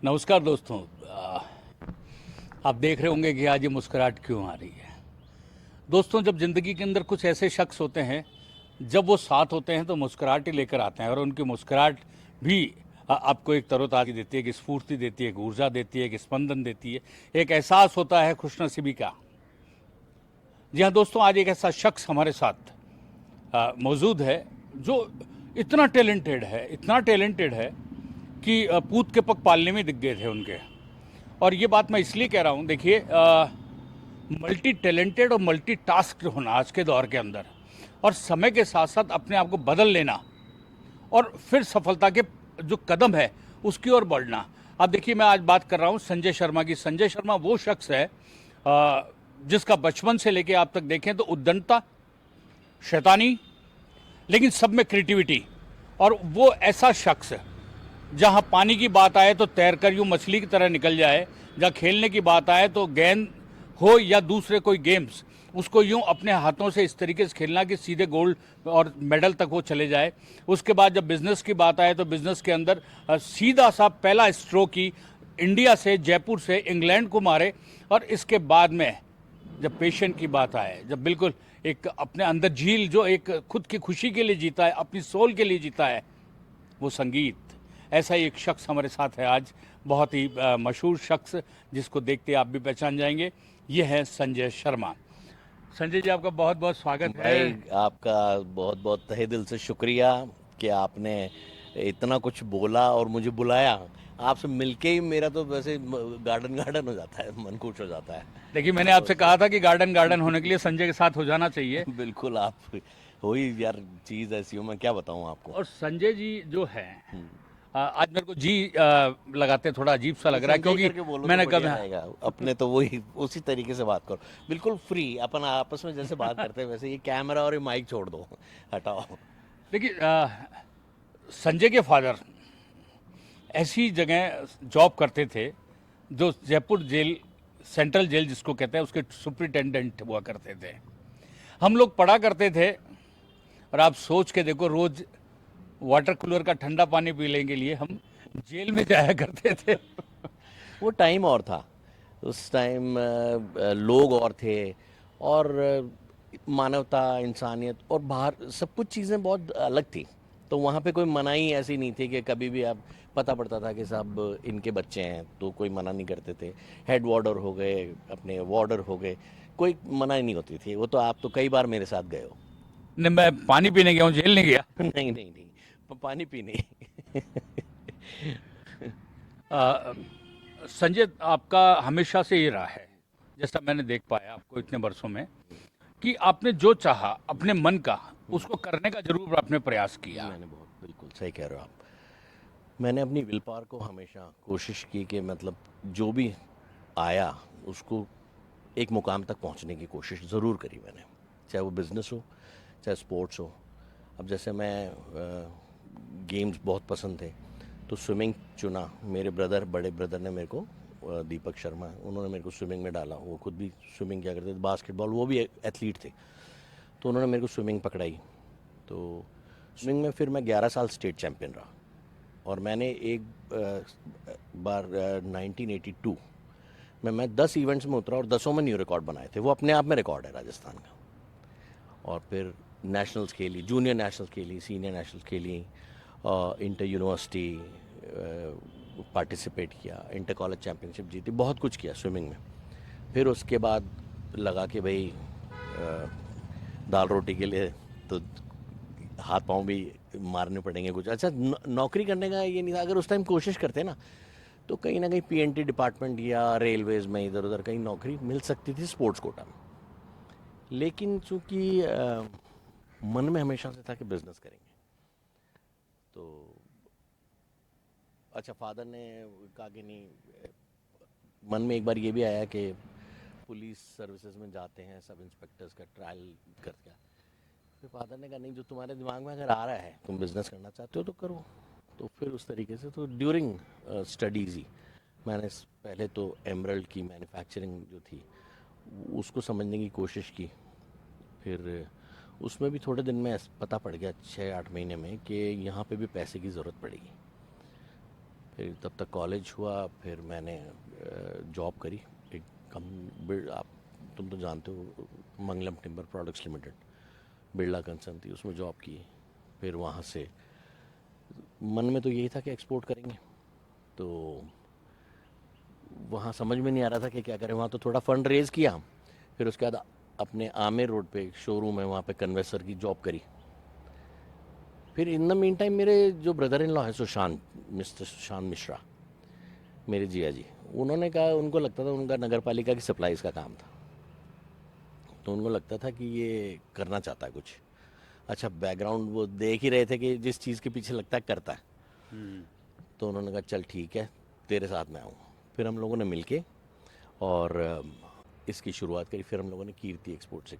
नमस्कार दोस्तों। आप देख रहे होंगे कि आज ये मुस्कुराहट क्यों आ रही है। दोस्तों, जब ज़िंदगी के अंदर कुछ ऐसे शख्स होते हैं, जब वो साथ होते हैं तो मुस्कुराहट ही लेकर आते हैं, और उनकी मुस्कुराहट भी आपको एक तरोताज़गी देती है, एक स्फूर्ति देती है, एक ऊर्जा देती है, एक स्पंदन देती है, एक एहसास होता है खुशनसीबी का। जी हाँ दोस्तों, आज एक ऐसा शख्स हमारे साथ मौजूद है जो इतना टैलेंटेड है, इतना टैलेंटेड है कि पूत के पग पालने में दिख गए थे उनके। और ये बात मैं इसलिए कह रहा हूँ, देखिए, मल्टी टैलेंटेड और मल्टी टास्क होना आज के दौर के अंदर, और समय के साथ साथ अपने आप को बदल लेना, और फिर सफलता के जो कदम है उसकी ओर बढ़ना। अब देखिए, मैं आज बात कर रहा हूँ संजय शर्मा की। संजय शर्मा वो शख्स है जिसका बचपन से लेके आप तक देखें तो उद्दंडता, शैतानी, लेकिन सब में क्रिएटिविटी। और वो ऐसा शख्स जहाँ पानी की बात आए तो तैरकर यूँ मछली की तरह निकल जाए, जहाँ खेलने की बात आए तो गेंद हो या दूसरे कोई गेम्स, उसको यूँ अपने हाथों से इस तरीके से खेलना कि सीधे गोल्ड और मेडल तक वो चले जाए। उसके बाद जब बिज़नेस की बात आए तो बिज़नेस के अंदर सीधा सा पहला स्ट्रोक ही इंडिया से, जयपुर से इंग्लैंड को मारे। और इसके बाद में जब पेशेंट की बात आए, जब बिल्कुल एक अपने अंदर झील जो एक खुद की खुशी के लिए जीता है, अपनी सोल के लिए जीता है, वो संगीत। ऐसा ही एक शख्स हमारे साथ है आज, बहुत ही मशहूर शख्स, जिसको देखते आप भी पहचान जाएंगे। ये है संजय शर्मा। संजय जी, आपका बहुत बहुत स्वागत है। भाई, आपका बहुत बहुत तहे दिल से शुक्रिया कि आपने इतना कुछ बोला और मुझे बुलाया। आपसे मिलके ही मेरा तो वैसे गार्डन गार्डन हो जाता है, मन खुश हो जाता है। देखिए, मैंने तो आपसे कहा था कि गार्डन गार्डन होने के लिए संजय के साथ हो जाना चाहिए। बिल्कुल आप हो ही यार, चीज़ ऐसी हो, मैं क्या बताऊं आपको। और संजय जी जो है, आज मेरे को जी लगाते थोड़ा अजीब सा नहीं, लग रहा है, संजय क्योंकि करके बोलो तो मैंने बढ़िया कभी रहेगा। अपने तो वही उसी तरीके से बात करो, बिल्कुल फ्री, अपन आपस में जैसे बात करते हैं वैसे। ये कैमरा और ये माइक छोड़ दो, हटाओ। देखिए, संजय के फादर ऐसी जगह जॉब करते थे जो जयपुर जेल, सेंट्रल जेल जिसको कहते हैं, उसके सुपरिटेंडेंट हुआ करते थे। हम लोग पढ़ा करते थे, और आप सोच के देखो, रोज वाटर कूलर का ठंडा पानी पीने के लिए हम जेल में जाया करते थे। वो टाइम और था। उस टाइम लोग और थे, और मानवता, इंसानियत और बाहर सब कुछ चीज़ें बहुत अलग थी। तो वहाँ पे कोई मनाही ऐसी नहीं थी कि कभी भी आप पता पड़ता था कि साहब इनके बच्चे हैं तो कोई मना नहीं करते थे। हेड वार्डर हो गए, अपने वार्डर हो गए, कोई मनाही नहीं होती थी। वो तो आप तो कई बार मेरे साथ गए हो। नहीं, मैं पानी पीने गया हूँ, जेल नहीं गया। नहीं नहीं नहीं, पानी पीने। अ, संजय, आपका हमेशा से ये रहा है, जैसा मैंने देख पाया आपको इतने वर्षों में, कि आपने जो चाहा अपने मन का, उसको करने का जरूर आपने प्रयास किया। मैंने बहुत, बिल्कुल सही कह रहे हो आप। मैंने अपनी विल पावर को हमेशा कोशिश की कि मतलब जो भी आया उसको एक मुकाम तक पहुंचने की कोशिश ज़रूर करी मैंने। चाहे वो बिज़नेस हो, चाहे स्पोर्ट्स हो। अब जैसे मैं गेम्स बहुत पसंद थे, तो स्विमिंग चुना। मेरे ब्रदर, बड़े ब्रदर ने मेरे को, दीपक शर्मा, उन्होंने मेरे को स्विमिंग में डाला। वो खुद भी स्विमिंग किया करते थे, बास्केटबॉल, वो भी एथलीट थे। तो उन्होंने मेरे को स्विमिंग पकड़ाई। तो स्विमिंग में फिर मैं 11 साल स्टेट चैम्पियन रहा। और मैंने एक बार 1982 में मैं 10 इवेंट्स में उतरा और 10 में न्यू रिकॉर्ड बनाए थे। वो अपने आप में रिकॉर्ड है राजस्थान का। और फिर नेशनल्स खेली, जूनियर नेशनल्स खेली, सीनियर नेशनल्स खेली, इंटर यूनिवर्सिटी पार्टिसिपेट किया, इंटर कॉलेज चैम्पियनशिप जीती, बहुत कुछ किया स्विमिंग में। फिर उसके बाद लगा कि भाई दाल रोटी के लिए तो हाथ पांव भी मारने पड़ेंगे कुछ। अच्छा, नौकरी करने का ये नहीं था। अगर उस टाइम कोशिश करते ना, तो कहीं ना कहीं पीएनटी डिपार्टमेंट या रेलवेज में इधर उधर कहीं नौकरी मिल सकती थी स्पोर्ट्स कोटा में। लेकिन चूंकि मन में हमेशा से था कि बिजनेस करेंगे। तो अच्छा, फादर ने कहा कि नहीं, मन में एक बार ये भी आया कि पुलिस सर्विसेज में जाते हैं, सब इंस्पेक्टर्स का ट्रायल करके। फिर फादर ने कहा नहीं, जो तुम्हारे दिमाग में अगर आ रहा है, तुम बिजनेस करना चाहते हो तो करो। तो फिर उस तरीके से तो ड्यूरिंग स्टडीज़ ही मैंने पहले तो एमरल्ड की मैन्युफैक्चरिंग जो थी उसको समझने की कोशिश की। फिर उसमें भी थोड़े दिन में पता पड़ गया, 6-8 महीने में, कि यहाँ पे भी पैसे की ज़रूरत पड़ेगी। फिर तब तक कॉलेज हुआ, फिर मैंने जॉब करी एक आप तुम तो जानते हो, Mangalam timber products limited, Birla concern थी, उसमें जॉब की। फिर वहाँ से मन में तो यही था कि एक्सपोर्ट करेंगे, तो वहाँ समझ में नहीं आ रहा था कि क्या करें। वहाँ तो थोड़ा फंड रेज किया, फिर उसके बाद अपने आमेर रोड पे एक शोरूम है, वहाँ पे कन्वेसर की जॉब करी। फिर इन द मीन टाइम मेरे जो ब्रदर इन लॉ है सुशांत, मिस्टर सुशांत मिश्रा, मेरे जिया जी, उन्होंने कहा, उनको लगता था, उनका नगर पालिका की सप्लाईज का काम था, तो उनको लगता था कि ये करना चाहता है कुछ अच्छा। बैकग्राउंड वो देख ही रहे थे कि जिस चीज़ के पीछे लगता है करता है, तो उन्होंने कहा चल ठीक है, तेरे साथ मैं आऊँ। फिर हम लोगों ने मिलके और इसकी शुरुआत करी। फिर हम लोगों ने कीर्ति एक्सपोर्ट से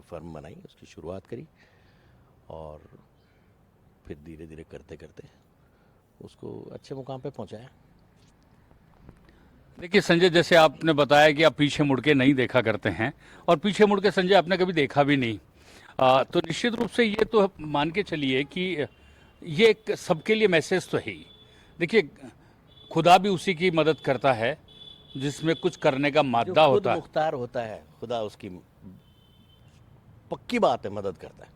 फर्म बनाई, उसकी शुरुआत करी, और फिर धीरे धीरे करते करते उसको अच्छे मुकाम पे पहुंचाया। देखिए संजय, जैसे आपने बताया कि आप पीछे मुड़ के नहीं देखा करते हैं, और पीछे मुड़ के संजय आपने कभी देखा भी नहीं। तो निश्चित रूप से ये तो मान के चलिए कि ये एक सबके लिए मैसेज तो है ही। देखिए, खुदा भी उसी की मदद करता है जिसमें कुछ करने का जो मादा खुद होता है। मुख्तार होता है, खुदा उसकी पक्की बात है मदद करता है।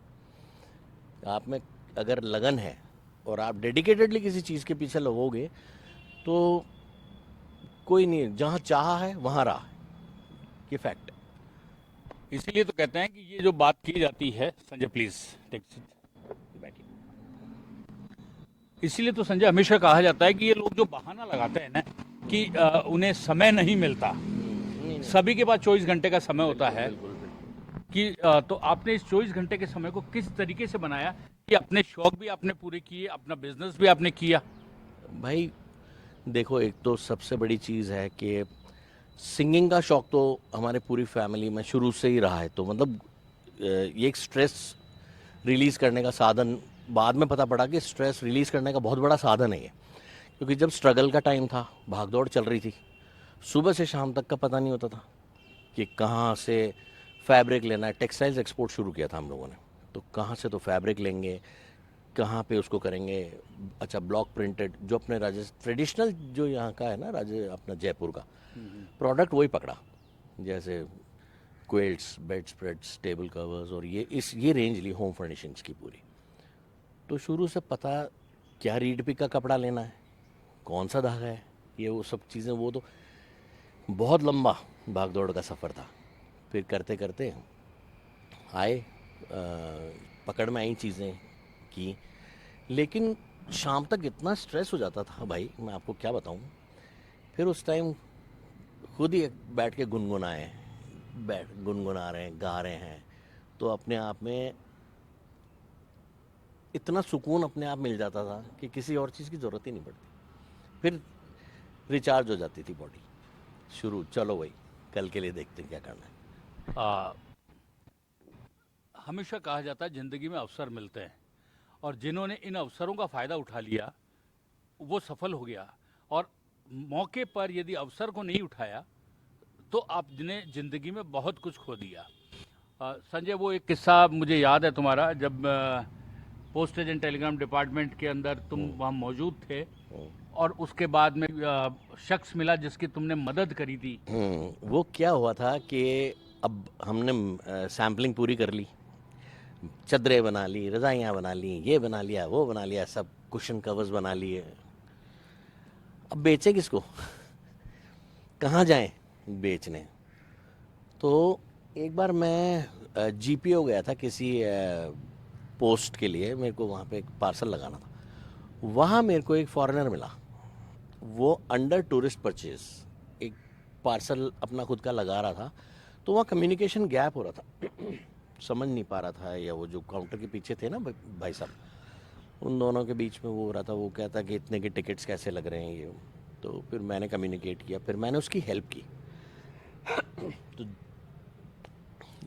आप में अगर लगन है और आप डेडिकेटेडली किसी चीज़ के पीछे लगोगे, तो कोई नहीं, जहाँ चाहा है वहाँ रहा है, ये फैक्ट है। इसीलिए तो कहते हैं कि ये जो बात की जाती है, संजय प्लीज टेक सीट, बैठिए। इसीलिए तो संजय हमेशा कहा जाता है कि ये लोग जो बहाना लगाते हैं ना कि उन्हें समय नहीं मिलता, नहीं नहीं, सभी के पास 24 घंटे का समय होता बिल्कुल है। बिल्कुल बिल्कुल। कि तो आपने इस 24 घंटे के समय को किस तरीके से बनाया कि अपने शौक भी आपने पूरे किए, अपना बिजनेस भी आपने किया? भाई देखो, एक तो सबसे बड़ी चीज़ है कि सिंगिंग का शौक तो हमारे पूरी फैमिली में शुरू से ही रहा है, तो मतलब ये एक स्ट्रेस रिलीज़ करने का साधन, बाद में पता पड़ा कि स्ट्रेस रिलीज़ करने का बहुत बड़ा साधन है ये। क्योंकि जब स्ट्रगल का टाइम था, भागदौड़ चल रही थी, सुबह से शाम तक का पता नहीं होता था कि कहाँ से फैब्रिक लेना है। टेक्सटाइल्स एक्सपोर्ट शुरू किया था हम लोगों ने, तो कहाँ से तो फैब्रिक लेंगे, कहाँ पे उसको करेंगे। अच्छा, ब्लॉक प्रिंटेड जो अपने राजस्थान ट्रेडिशनल जो यहाँ का है ना, अपना जयपुर का प्रोडक्ट, वही पकड़ा। जैसे क्वेल्ट्स, बेड स्प्रेड्स, टेबल कवर्स, और ये रेंज ली होम फर्निशिंग्स की पूरी। तो शुरू से पता क्या रीड पिक का कपड़ा लेना है, कौन सा धागा है, ये वो सब चीज़ें, वो तो बहुत लंबा भागदौड़ का सफ़र था। फिर करते करते आए, पकड़ में आई चीज़ें की। लेकिन शाम तक इतना स्ट्रेस हो जाता था भाई, मैं आपको क्या बताऊं। फिर उस टाइम खुद ही बैठ के गुनगुनाए, बैठ गुनगुना रहे हैं, गा रहे हैं, तो अपने आप में इतना सुकून अपने आप मिल जाता था कि किसी और चीज़ की ज़रूरत ही नहीं पड़ती। फिर रिचार्ज हो जाती थी बॉडी। शुरू, चलो भाई कल के लिए देखते हैं क्या करना है। आ, हमेशा कहा जाता है जिंदगी में अवसर मिलते हैं, और जिन्होंने इन अवसरों का फायदा उठा लिया वो सफल हो गया। और मौके पर यदि अवसर को नहीं उठाया तो आपने जिंदगी में बहुत कुछ खो दिया। संजय, वो एक किस्सा मुझे याद है तुम्हारा, जब पोस्टेज एंड टेलीग्राम डिपार्टमेंट के अंदर तुम वहाँ मौजूद थे, और उसके बाद में शख्स मिला जिसकी तुमने मदद करी थी। वो क्या हुआ था कि अब हमने सैम्पलिंग पूरी कर ली, चद्दरें बना ली, रज़ाइयाँ बना ली, ये बना लिया, वो बना लिया, सब कुशन कवर्स बना लिए। अब बेचे किसको, कहाँ जाएं बेचने। तो एक बार मैं जीपीओ गया था किसी पोस्ट के लिए, मेरे को वहाँ पे एक पार्सल लगाना था। वहाँ मेरे को एक फॉरेनर मिला, वो अंडर टूरिस्ट परचेज एक पार्सल अपना खुद का लगा रहा था। तो वहाँ कम्युनिकेशन गैप हो रहा था, समझ नहीं पा रहा था, या वो जो काउंटर के पीछे थे ना भाई साहब, उन दोनों के बीच में वो हो रहा था। वो कहता कि इतने के टिकट्स कैसे लग रहे हैं ये। तो फिर मैंने कम्युनिकेट किया, फिर मैंने उसकी हेल्प की। तो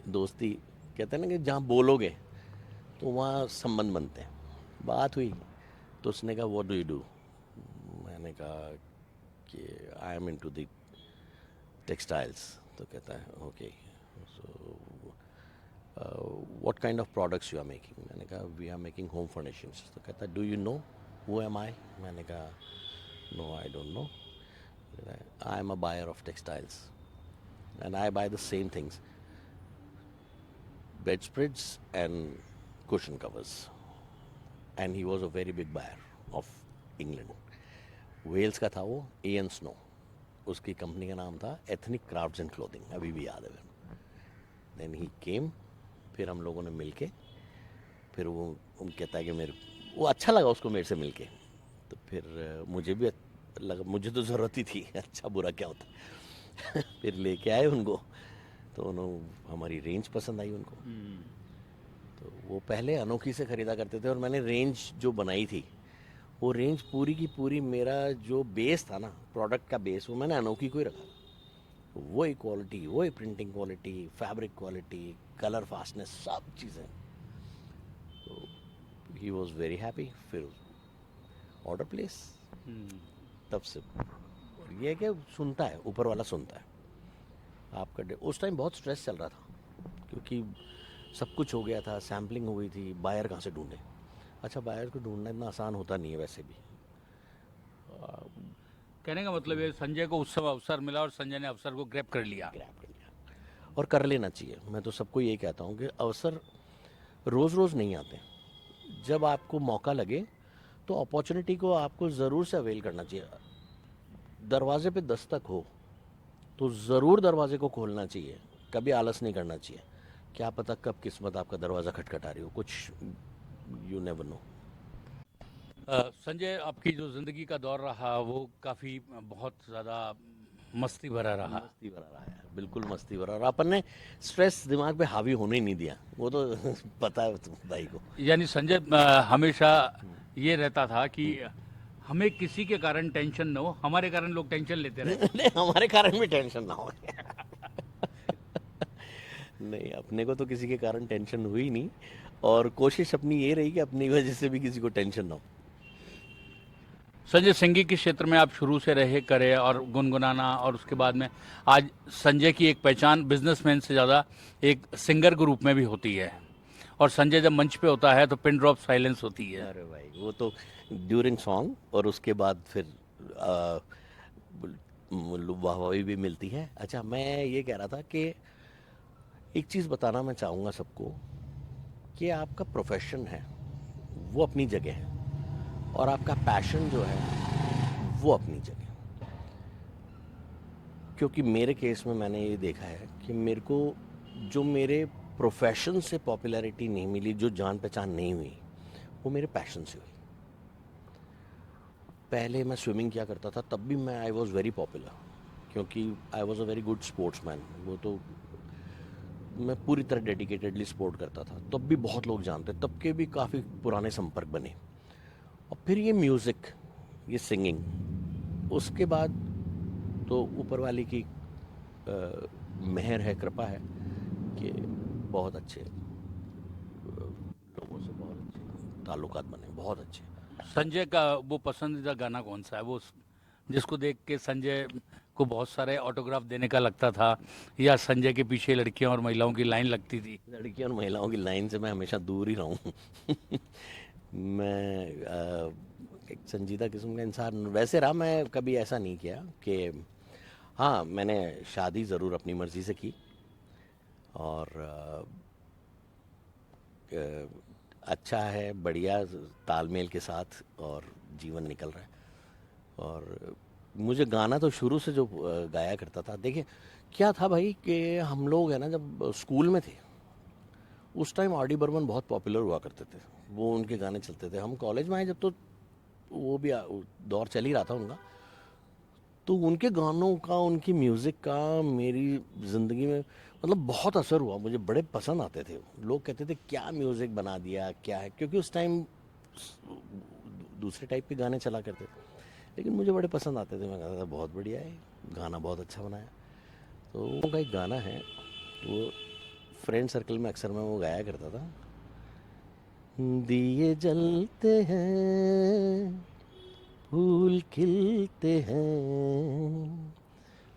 दोस्ती, कहते हैं ना कि जहाँ बोलोगे तो वहाँ संबंध बनते हैं। बात हुई, तो उसने कहा व्हाट डू यू डू। मैंने कहा कि I am into the textiles. तो कहता है okay, so what kind of products you are making. मैंने कहा we are making home furnishings. तो कहता है do you know who am I? मैंने कहा no I don't know, I am a buyer of textiles and I buy the same things, bedspreads and cushion covers. And he was a very big buyer of England. Wales का था वो, N snow, उसकी company का नाम था ethnic crafts and clothing, अभी भी याद है। देन ही केम, फिर हम लोगों ने मिलके, फिर वो कहता है कि मेरे वो अच्छा लगा उसको मेरे से मिलके, तो फिर मुझे भी लगा, मुझे तो ज़रूरत ही थी, अच्छा बुरा क्या होता। फिर लेके आए उनको, तो उन्होंने हमारी रेंज पसंद आई उनको, तो वो पहले अनोखी से ख़रीदा करते थे और मैंने रेंज जो बनाई थी वो रेंज पूरी की पूरी, मेरा जो बेस था ना, प्रोडक्ट का बेस, वो मैंने अनोखी को ही रखा था। वही क्वालिटी, वही printing quality, fabric quality, colour fastness, सब चीज़ें। तो ही वॉज वेरी हैप्पी। फिर ऑर्डर प्लेस, तब से। और ये है कि सुनता है, ऊपर वाला सुनता है आपका। उस टाइम बहुत स्ट्रेस चल रहा था क्योंकि सब कुछ हो गया था, सैम्पलिंग हो गई थी, बायर कहाँ से ढूंढे। अच्छा, बायर को ढूंढना इतना आसान होता नहीं है वैसे भी। कहने का मतलब ये संजय को उस समय अवसर मिला और संजय ने अवसर को ग्रैब कर लिया। ग्रैब कर लिया और कर लेना चाहिए। मैं तो सबको यही कहता हूँ कि अवसर रोज़ रोज़ नहीं आते। जब आपको मौका लगे तो अपॉर्चुनिटी को आपको ज़रूर से अवेल करना चाहिए। दरवाजे पे दस्तक हो तो ज़रूर दरवाजे को खोलना चाहिए, कभी आलस नहीं करना चाहिए। क्या पता कब किस्मत आपका दरवाज़ा खटखटा रही हो, कुछ यू नेवर नो। संजय, आपकी जो ज़िंदगी का दौर रहा वो काफ़ी बहुत ज़्यादा मस्ती भरा रहा। मस्ती भरा रहा है, बिल्कुल मस्ती भरा। और अपन ने स्ट्रेस दिमाग पे हावी होने ही नहीं दिया, वो तो पता है तुम भाई को। यानी संजय हमेशा ये रहता था कि हमें किसी के कारण टेंशन न हो, हमारे कारण लोग टेंशन लेते रहे। नहीं, हमारे कारण भी टेंशन ना हो। नहीं, अपने को तो किसी के कारण टेंशन हुई नहीं, और कोशिश अपनी ये रही कि अपनी वजह से भी किसी को टेंशन ना हो। संजय, संगीत के क्षेत्र में आप शुरू से रहे करे और गुनगुनाना, और उसके बाद में आज संजय की एक पहचान बिजनेसमैन से ज़्यादा एक सिंगर के रूप में भी होती है। और संजय जब मंच पे होता है तो पिन ड्रॉप साइलेंस होती है। अरे भाई, वो तो ड्यूरिंग सॉन्ग, और उसके बाद फिर वाहवाही भी मिलती है। अच्छा, मैं ये कह रहा था कि एक चीज़ बताना मैं चाहूँगा सबको कि आपका प्रोफेशन है वो अपनी जगह है, और आपका पैशन जो है वो अपनी जगह। क्योंकि मेरे केस में मैंने ये देखा है कि मेरे को जो मेरे प्रोफेशन से पॉपुलैरिटी नहीं मिली, जो जान पहचान नहीं हुई, वो मेरे पैशन से हुई। पहले मैं स्विमिंग किया करता था, तब भी मैं आई वॉज वेरी पॉपुलर, क्योंकि I was a very good sportsman. वो तो मैं पूरी तरह डेडिकेटेडली स्पोर्ट करता था, तब भी बहुत लोग जानते, तब के भी काफ़ी पुराने संपर्क बने। और फिर ये म्यूज़िक, ये सिंगिंग, उसके बाद तो ऊपर वाले की मेहर है, कृपा है कि बहुत अच्छे लोगों से बहुत अच्छे ताल्लुकात बने, बहुत अच्छे। संजय का वो पसंदीदा गाना कौन सा है, वो जिसको देख के संजय को बहुत सारे ऑटोग्राफ देने का लगता था, या संजय के पीछे लड़कियों और महिलाओं की लाइन लगती थी? लड़कियों और महिलाओं की लाइन से मैं हमेशा दूर ही रहा हूँ। मैं एक संजीदा किस्म का इंसान वैसे रहा। मैं कभी ऐसा नहीं किया कि, हाँ, मैंने शादी ज़रूर अपनी मर्ज़ी से की, और अच्छा है, बढ़िया तालमेल के साथ और जीवन निकल रहा है। और मुझे गाना तो शुरू से जो गाया करता था, देखिए क्या था भाई कि हम लोग है ना, जब स्कूल में थे उस टाइम आर डी बर्मन बहुत पॉपुलर हुआ करते थे, वो उनके गाने चलते थे। हम कॉलेज में आए जब, तो वो भी दौर चल ही रहा था उनका, तो उनके गानों का, उनकी म्यूज़िक का मेरी ज़िंदगी में मतलब बहुत असर हुआ। मुझे बड़े पसंद आते थे। लोग कहते थे क्या म्यूज़िक बना दिया, क्या है, क्योंकि उस टाइम दूसरे टाइप के गाने चला करते थे, लेकिन मुझे बड़े पसंद आते थे। मैं कहता था बहुत बढ़िया है, गाना बहुत अच्छा बनाया। तो उनका एक गाना है, वो फ्रेंड सर्कल में अक्सर मैं वो गाया करता था। दिए जलते हैं, फूल खिलते हैं,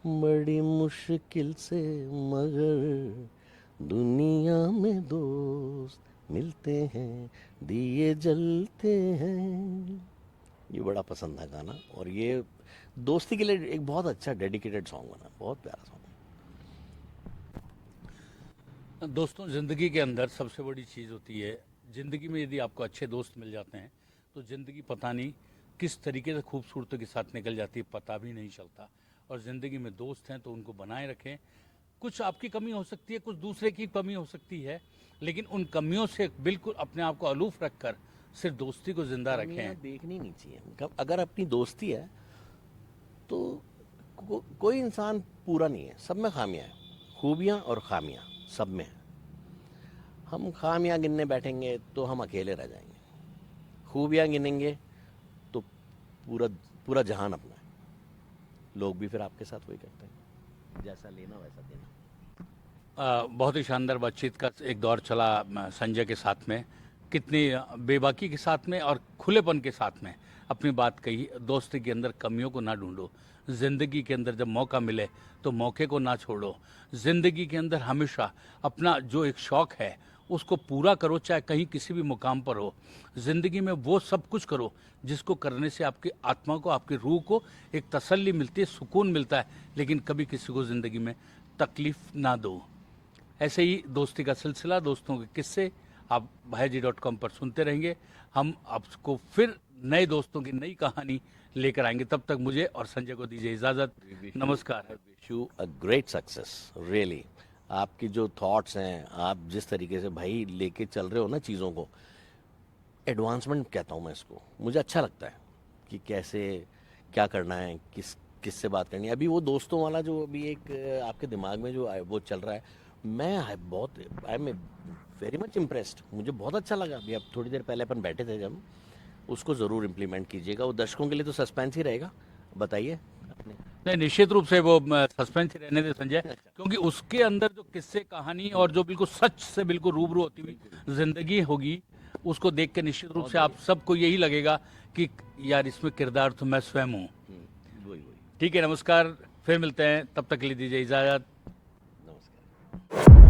बड़ी मुश्किल से मगर दुनिया में दोस्त मिलते हैं। दिए जलते हैं, ये बड़ा पसंद था गाना, और ये दोस्ती के लिए एक बहुत अच्छा डेडिकेटेड सॉन्ग बना, बहुत प्यारा सॉन्ग। दोस्तों, ज़िंदगी के अंदर सबसे बड़ी चीज़ होती है, ज़िंदगी में यदि आपको अच्छे दोस्त मिल जाते हैं तो ज़िंदगी पता नहीं किस तरीके से खूबसूरती के साथ निकल जाती है, पता भी नहीं चलता। और ज़िंदगी में दोस्त हैं तो उनको बनाए रखें। कुछ आपकी कमी हो सकती है, कुछ दूसरे की कमी हो सकती है, लेकिन उन कमियों से बिल्कुल अपने आप को अलूफ रखकर सिर्फ दोस्ती को ज़िंदा कमियां रखें। देखनी नहीं चाहिए। अगर अपनी दोस्ती है तो कोई इंसान पूरा नहीं है, सब में खामियां हैं, खूबियां और खामियां सब में है। हम खामियां गिनने बैठेंगे तो हम अकेले रह जाएंगे, खूबियां गिनेंगे तो पूरा पूरा जहान अपना है। लोग भी फिर आपके साथ वही करते हैं, जैसा लेना वैसा देना। बहुत ही शानदार बातचीत का एक दौर चला संजय के साथ में, कितनी बेबाकी के साथ में और खुलेपन के साथ में अपनी बात कही। दोस्ती के अंदर कमियों को ना ढूंढो, ज़िंदगी के अंदर जब मौका मिले तो मौके को ना छोड़ो। ज़िंदगी के अंदर हमेशा अपना जो एक शौक़ है उसको पूरा करो, चाहे कहीं किसी भी मुकाम पर हो। ज़िंदगी में वो सब कुछ करो जिसको करने से आपकी आत्मा को, आपकी रूह को एक तसल्ली मिलती है, सुकून मिलता है, लेकिन कभी किसी को ज़िंदगी में तकलीफ़ ना दो। ऐसे ही दोस्ती का सिलसिला, दोस्तों के किस्से आप bhaiyaji.com पर सुनते रहेंगे। हम आपको फिर नए दोस्तों की नई कहानी लेकर आएंगे। तब तक मुझे और संजय को दीजिए इजाज़त। नमस्कार। Wish you a great success really. आपकी जो थॉट्स हैं, आप जिस तरीके से भाई लेके चल रहे हो ना चीज़ों को, एडवांसमेंट कहता हूँ मैं इसको, मुझे अच्छा लगता है कि कैसे क्या करना है, किससे बात करनी है। अभी वो दोस्तों वाला जो अभी एक आपके दिमाग में जो वो चल रहा है, I am very much impressed. मुझे बहुत अच्छा लगा। अभी अब थोड़ी देर पहले अपन बैठे थे जब, उसको ज़रूर इम्प्लीमेंट कीजिएगा। वो दर्शकों के लिए तो सस्पेंस ही रहेगा। बताइए अपने। नहीं, निश्चित रूप से वो सस्पेंस रहने दे संजय, क्योंकि उसके अंदर जो किस्से, कहानी और जो बिल्कुल सच से बिल्कुल रूबरू होती हुई जिंदगी होगी, उसको देख के निश्चित रूप से आप सबको यही लगेगा कि यार इसमें किरदार तो मैं स्वयं हूँ। वही वही। ठीक है, नमस्कार, फिर मिलते हैं, तब तक के लिए दीजिए इजाज़त। नमस्कार।